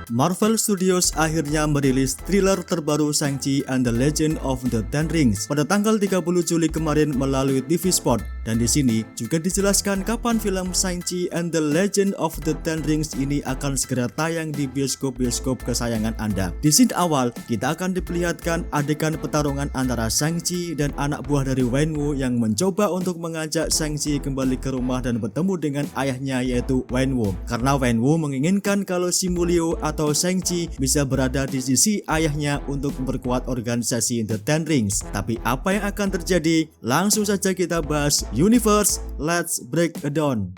Marvel Studios akhirnya merilis thriller terbaru Shang-Chi and the Legend of the Ten Rings pada tanggal 30 Juli kemarin melalui TV Sport. Dan di sini juga dijelaskan kapan film Shang-Chi and the Legend of the Ten Rings ini akan segera tayang di bioskop-bioskop kesayangan Anda. Di scene awal, kita akan diperlihatkan adegan pertarungan antara Shang-Chi dan anak buah dari Wenwu yang mencoba untuk mengajak Shang-Chi kembali ke rumah dan bertemu dengan ayahnya yaitu Wenwu. Karena Wenwu menginginkan kalau Simu Liu atau Shang-Chi bisa berada di sisi ayahnya untuk memperkuat organisasi The Ten Rings. Tapi apa yang akan terjadi? Langsung saja kita bahas Universe. Let's break it down.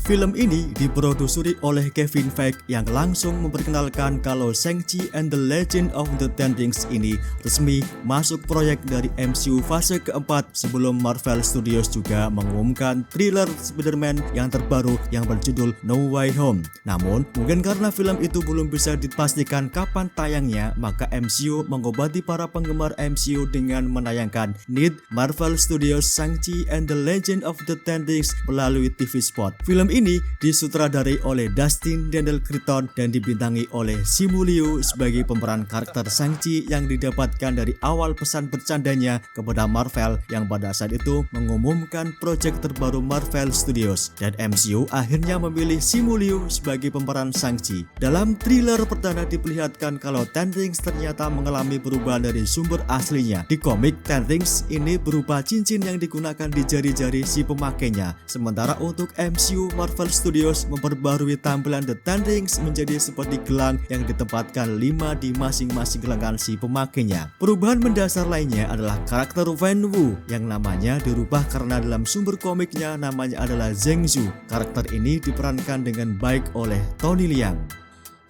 Film ini diproduksi oleh Kevin Feige yang langsung memperkenalkan kalau Shang-Chi and the Legend of the Ten Rings ini resmi masuk proyek dari MCU fase keempat sebelum Marvel Studios juga mengumumkan thriller Spider-Man yang terbaru yang berjudul No Way Home. Namun, mungkin karena film itu belum bisa dipastikan kapan tayangnya, maka MCU mengobati para penggemar MCU dengan menayangkan Need Marvel Studios Shang-Chi and the Legend of the Ten Rings melalui TV Spot. Film ini disutradarai oleh Dustin Daniel Cretton dan dibintangi oleh Simu Liu sebagai pemeran karakter Shang-Chi yang didapatkan dari awal pesan bercandanya kepada Marvel yang pada saat itu mengumumkan proyek terbaru Marvel Studios, dan MCU akhirnya memilih Simu Liu sebagai pemeran Shang-Chi. Dalam thriller perdana diperlihatkan kalau Ten Rings ternyata mengalami perubahan dari sumber aslinya. Di komik, Ten Rings ini berupa cincin yang digunakan di jari-jari si pemakainya. Sementara untuk MCU, Marvel Studios memperbarui tampilan The Ten Rings menjadi seperti gelang yang ditempatkan 5 di masing-masing lengan si pemakainya. Perubahan mendasar lainnya adalah karakter Wenwu yang namanya dirubah karena dalam sumber komiknya namanya adalah Zheng Zhu. Karakter ini diperankan dengan baik oleh Tony Leung.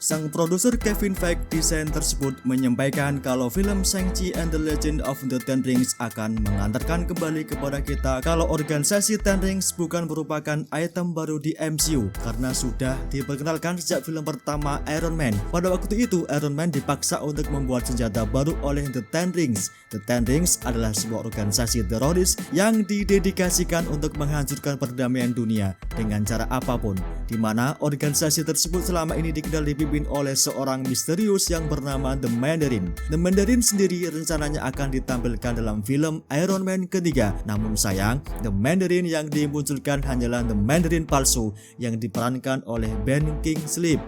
Sang produser Kevin Feige desain tersebut menyampaikan kalau film Shang-Chi and the Legend of the Ten Rings akan mengantarkan kembali kepada kita kalau organisasi Ten Rings bukan merupakan item baru di MCU karena sudah diperkenalkan sejak film pertama Iron Man. Pada waktu itu Iron Man dipaksa untuk membuat senjata baru oleh The Ten Rings. The Ten Rings adalah sebuah organisasi teroris yang didedikasikan untuk menghancurkan perdamaian dunia dengan cara apapun, di mana organisasi tersebut selama ini dikenal dipimpin oleh seorang misterius yang bernama The Mandarin. The Mandarin sendiri rencananya akan ditampilkan dalam film Iron Man ketiga. Namun sayang, The Mandarin yang dimunculkan hanyalah The Mandarin palsu yang diperankan oleh Ben Kingsley.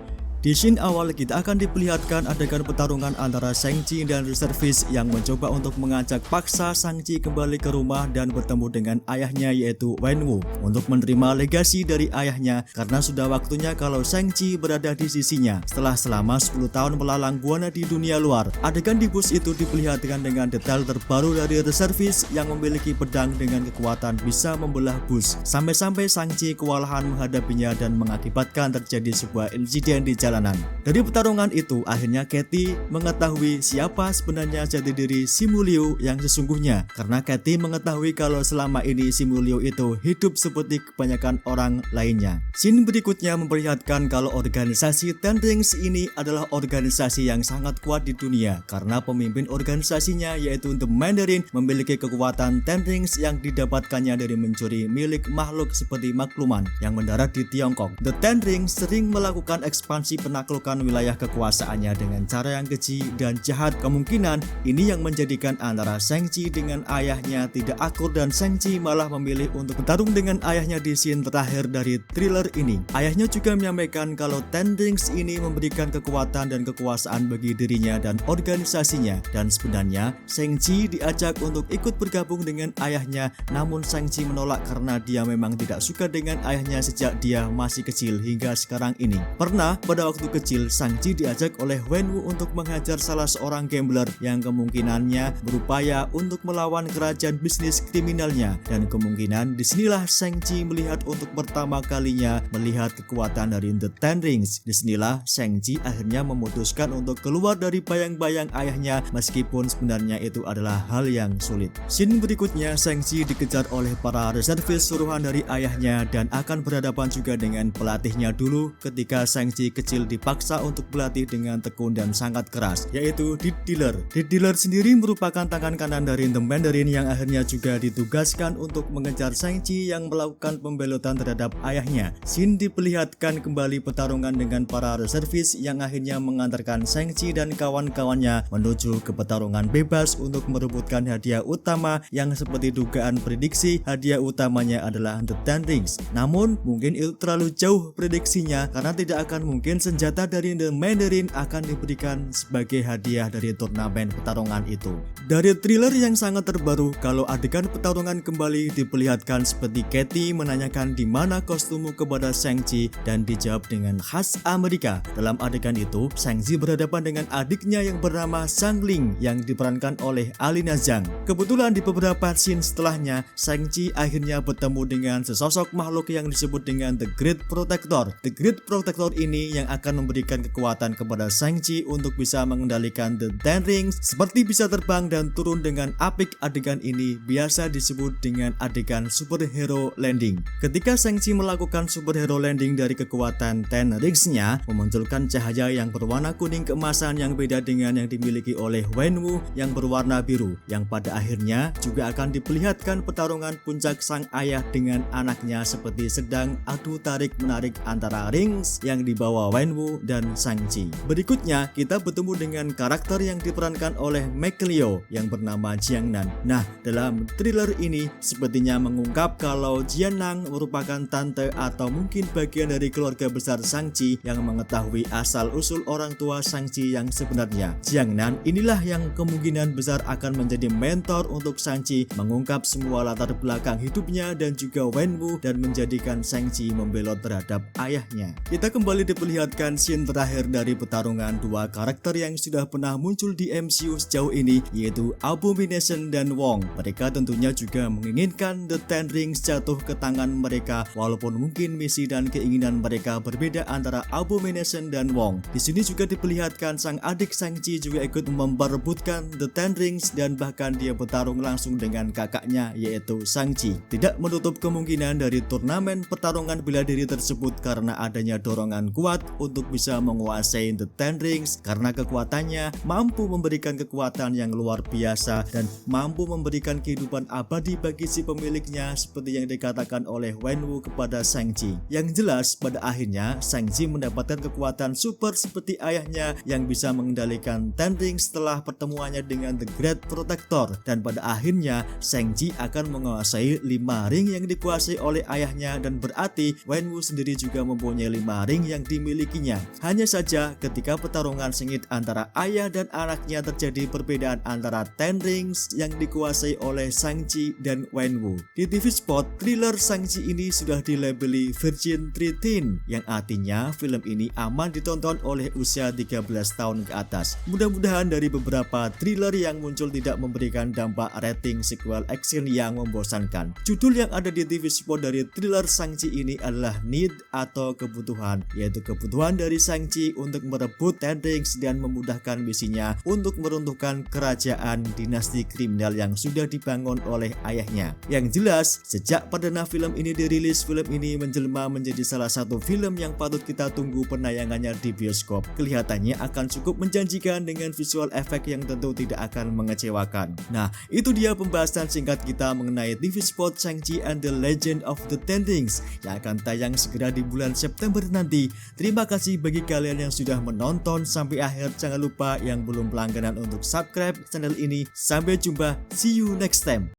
Di scene awal kita akan diperlihatkan adegan pertarungan antara Shang-Chi dan reservis yang mencoba untuk mengajak paksa Shang-Chi kembali ke rumah dan bertemu dengan ayahnya yaitu Wenwu untuk menerima legasi dari ayahnya karena sudah waktunya kalau Shang-Chi berada di sisinya setelah selama 10 tahun melalang buana di dunia luar. Adegan di bus itu diperlihatkan dengan detail terbaru dari reservis yang memiliki pedang dengan kekuatan bisa membelah bus sampai-sampai Shang-Chi kewalahan menghadapinya dan mengakibatkan terjadi sebuah insiden di jalanan. Dari pertarungan itu, akhirnya Katie mengetahui siapa sebenarnya jati diri Simu Liu yang sesungguhnya, karena Katie mengetahui kalau selama ini Simu Liu itu hidup seperti kebanyakan orang lainnya. Scene berikutnya memperlihatkan kalau organisasi Ten Rings ini adalah organisasi yang sangat kuat di dunia karena pemimpin organisasinya yaitu The Mandarin memiliki kekuatan Ten Rings yang didapatkannya dari mencuri milik makhluk seperti makluman yang mendarat di Tiongkok. The Ten Rings sering melakukan ekspansi penaklukan wilayah kekuasaannya dengan cara yang keji dan jahat. Kemungkinan ini yang menjadikan antara Shang-Chi dengan ayahnya tidak akur dan Shang-Chi malah memilih untuk bertarung dengan ayahnya di scene terakhir dari thriller ini. Ayahnya juga menyampaikan kalau Ten Rings ini memberikan kekuatan dan kekuasaan bagi dirinya dan organisasinya, dan sebenarnya Shang-Chi diajak untuk ikut bergabung dengan ayahnya, namun Shang-Chi menolak karena dia memang tidak suka dengan ayahnya sejak dia masih kecil hingga sekarang ini. Pernah pada waktu kecil, Shang-Chi diajak oleh Wenwu untuk menghajar salah seorang gambler yang kemungkinannya berupaya untuk melawan kerajaan bisnis kriminalnya, dan kemungkinan disinilah Shang-Chi melihat untuk pertama kalinya melihat kekuatan dari The Ten Rings. Disinilah Shang-Chi akhirnya memutuskan untuk keluar dari bayang-bayang ayahnya meskipun sebenarnya itu adalah hal yang sulit. Scene berikutnya Shang-Chi dikejar oleh para reservis suruhan dari ayahnya dan akan berhadapan juga dengan pelatihnya dulu ketika Shang-Chi kecil kecil dipaksa untuk berlatih dengan tekun dan sangat keras, yaitu Death Dealer. Death Dealer sendiri merupakan tangan kanan dari The Mandarin yang akhirnya juga ditugaskan untuk mengejar Shang-Chi yang melakukan pembelotan terhadap ayahnya. Shin diperlihatkan kembali pertarungan dengan para reservis yang akhirnya mengantarkan Shang-Chi dan kawan-kawannya menuju ke pertarungan bebas untuk merebutkan hadiah utama yang seperti dugaan prediksi hadiah utamanya adalah The Ten Rings. Namun mungkin itu terlalu jauh prediksinya karena tidak akan mungkin senjata dari The Mandarin akan diberikan sebagai hadiah dari turnamen pertarungan itu. Dari trailer yang sangat terbaru, kalau adegan pertarungan kembali diperlihatkan seperti Katie menanyakan di mana kostummu kepada Shang-Chi dan dijawab dengan khas Amerika. Dalam adegan itu, Shang-Chi berhadapan dengan adiknya yang bernama Shang Ling yang diperankan oleh Alina Zhang. Kebetulan di beberapa scene setelahnya, Shang-Chi akhirnya bertemu dengan sesosok makhluk yang disebut dengan The Great Protector. The Great Protector ini yang akan memberikan kekuatan kepada Shang-Chi untuk bisa mengendalikan The Ten Rings, seperti bisa terbang dan turun dengan apik. Adegan ini biasa disebut dengan adegan superhero landing. Ketika Shang-Chi melakukan superhero landing dari kekuatan Ten Rings-nya, memunculkan cahaya yang berwarna kuning keemasan yang beda dengan yang dimiliki oleh Wenwu yang berwarna biru, yang pada akhirnya juga akan diperlihatkan pertarungan puncak sang ayah dengan anaknya seperti sedang adu tarik-menarik antara rings yang dibawa Wenwu dan Shang-Chi. Berikutnya kita bertemu dengan karakter yang diperankan oleh Michelle Yeoh yang bernama Jiangnan. Nah, dalam thriller ini sepertinya mengungkap kalau Jiangnan merupakan tante atau mungkin bagian dari keluarga besar Shang-Chi yang mengetahui asal-usul orang tua Shang-Chi yang sebenarnya. Jiangnan inilah yang kemungkinan besar akan menjadi mentor untuk Shang-Chi mengungkap semua latar belakang hidupnya dan juga Wenwu dan menjadikan Shang-Chi membelot terhadap ayahnya. Kita kembali diperlihatkan scene terakhir dari pertarungan dua karakter yang sudah pernah muncul di MCU sejauh ini, yaitu Abomination dan Wong. Mereka tentunya juga menginginkan The Ten Rings jatuh ke tangan mereka, walaupun mungkin misi dan keinginan mereka berbeda antara Abomination dan Wong. Di sini juga diperlihatkan sang adik Shang-Chi juga ikut memperebutkan The Ten Rings dan bahkan dia bertarung langsung dengan kakaknya yaitu Shang-Chi. Tidak menutup kemungkinan dari turnamen pertarungan bela diri tersebut karena adanya dorongan kuat untuk bisa menguasai The Ten Rings karena kekuatannya mampu memberikan kekuatan yang luar biasa dan mampu memberikan kehidupan abadi bagi si pemiliknya seperti yang dikatakan oleh Wenwu kepada Shang-Chi. Yang jelas pada akhirnya Shang-Chi mendapatkan kekuatan super seperti ayahnya yang bisa mengendalikan Ten Rings setelah pertemuannya dengan The Great Protector, dan pada akhirnya Shang-Chi akan menguasai 5 ring yang dikuasai oleh ayahnya dan berarti Wenwu sendiri juga mempunyai 5 ring yang dimilikinya. Hanya saja ketika pertarungan sengit antara ayah dan anaknya terjadi perbedaan antara Ten Rings yang dikuasai oleh Shang-Chi dan Wenwu. Di TV spot, thriller Shang-Chi ini sudah dilabeli Virgin 13 yang artinya film ini aman ditonton oleh usia 13 tahun ke atas. Mudah-mudahan dari beberapa thriller yang muncul tidak memberikan dampak rating sequel action yang membosankan. Judul yang ada di TV spot dari thriller Shang-Chi ini adalah Need atau kebutuhan, yaitu kebutuhan dari Shang-Chi untuk merebut Ten Rings dan memudahkan misinya untuk meruntuhkan kerajaan dinasti kriminal yang sudah dibangun oleh ayahnya. Yang jelas, sejak perdana film ini dirilis, film ini menjelma menjadi salah satu film yang patut kita tunggu penayangannya di bioskop. Kelihatannya akan cukup menjanjikan dengan visual efek yang tentu tidak akan mengecewakan. Nah, itu dia pembahasan singkat kita mengenai TV spot Shang-Chi and the Legend of the Ten Rings yang akan tayang segera di bulan September nanti. Terima kasih bagi kalian yang sudah menonton sampai akhir. Jangan lupa yang belum langganan untuk subscribe channel ini. Sampai jumpa, see you next time.